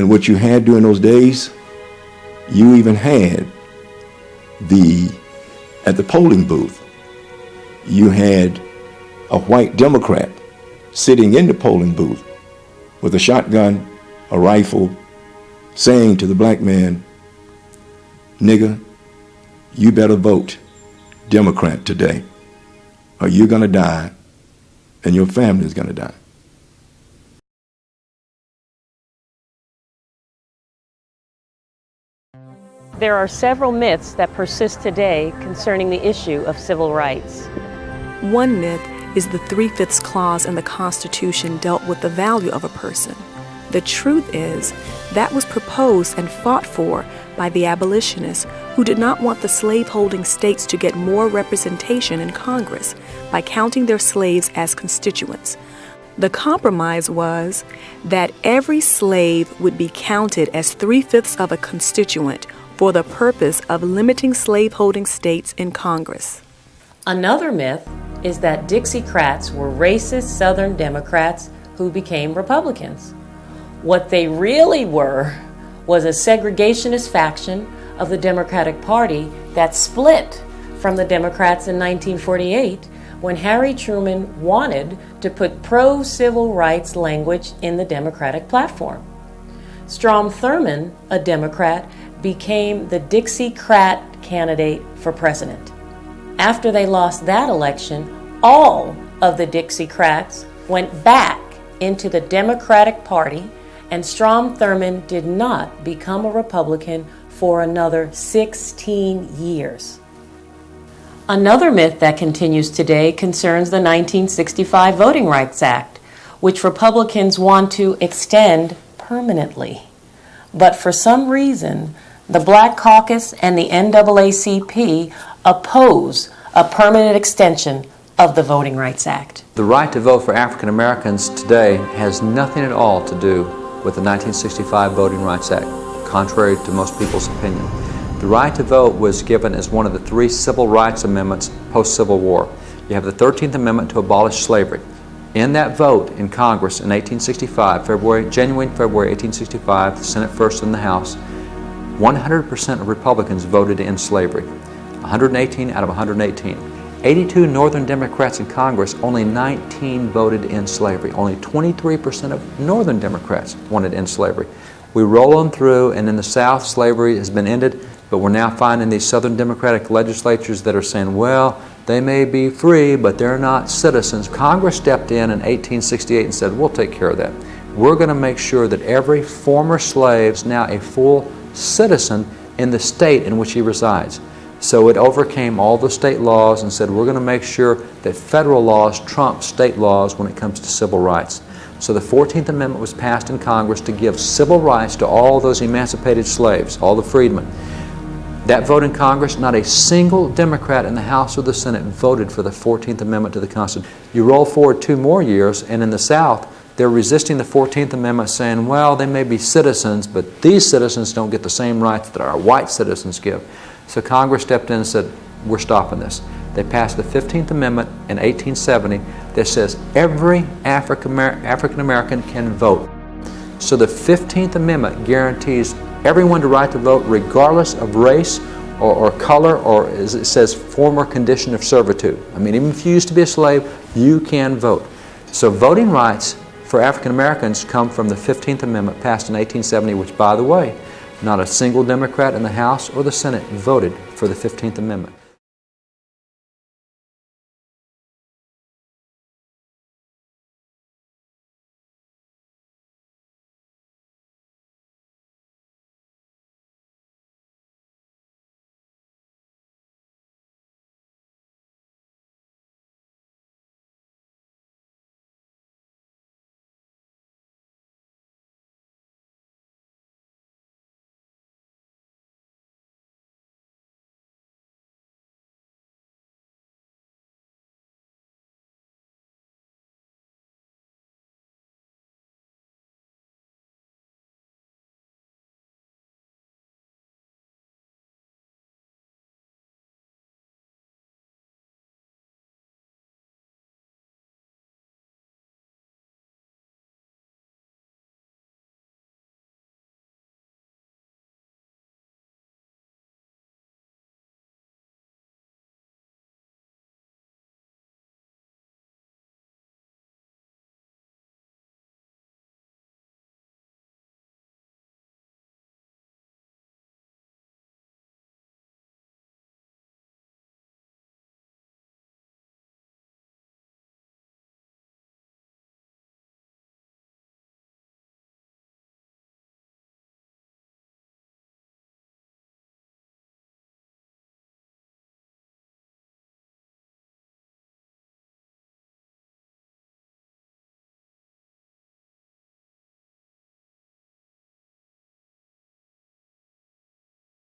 And what you had during those days, you even had at the polling booth, you had a white Democrat sitting in the polling booth with a shotgun, a rifle, saying to the black man, "Nigga, you better vote Democrat today, or you're gonna die and your family's gonna die." There are several myths that persist today concerning the issue of civil rights. One myth is the 3/5 clause in the Constitution dealt with the value of a person. The truth is, that was proposed and fought for by the abolitionists who did not want the slaveholding states to get more representation in Congress by counting their slaves as constituents. The compromise was that every slave would be counted as 3/5 of a constituent for the purpose of limiting slaveholding states in Congress. Another myth is that Dixiecrats were racist Southern Democrats who became Republicans. What they really were was a segregationist faction of the Democratic Party that split from the Democrats in 1948 when Harry Truman wanted to put pro-civil rights language in the Democratic platform. Strom Thurmond, a Democrat, became the Dixiecrat candidate for president. After they lost that election, all of the Dixiecrats went back into the Democratic Party, and Strom Thurmond did not become a Republican for another 16 years. Another myth that continues today concerns the 1965 Voting Rights Act, which Republicans want to extend permanently. But for some reason, the Black Caucus and the NAACP oppose a permanent extension of the Voting Rights Act. The right to vote for African Americans today has nothing at all to do with the 1965 Voting Rights Act, contrary to most people's opinion. The right to vote was given as one of the 3 civil rights amendments post-Civil War. You have the 13th Amendment to abolish slavery. In that vote in Congress in 1865, January and February 1865, the Senate first and the House, 100% of Republicans voted to end slavery. 118 out of 118. 82 Northern Democrats in Congress, only 19 voted to end slavery. Only 23% of Northern Democrats wanted to end slavery. We roll on through, and in the South, slavery has been ended, but we're now finding these Southern Democratic legislatures that are saying, well, they may be free, but they're not citizens. Congress stepped in 1868 and said, we'll take care of that. We're going to make sure that every former slave is now a full citizen in the state in which he resides. So it overcame all the state laws and said, we're going to make sure that federal laws trump state laws when it comes to civil rights. So the 14th Amendment was passed in Congress to give civil rights to all those emancipated slaves, all the freedmen. That vote in Congress, not a single Democrat in the House or the Senate voted for the 14th Amendment to the Constitution. You roll forward 2 more years, and in the South, they're resisting the 14th Amendment, saying, well, they may be citizens, but these citizens don't get the same rights that our white citizens give. So Congress stepped in and said, we're stopping this. They passed the 15th Amendment in 1870 that says every African American can vote. So the 15th Amendment guarantees everyone the right to vote regardless of race or color, or as it says, former condition of servitude. I mean, even if you used to be a slave, you can vote. So voting rights for African Americans come from the 15th Amendment passed in 1870, which, by the way, not a single Democrat in the House or the Senate voted for the 15th Amendment.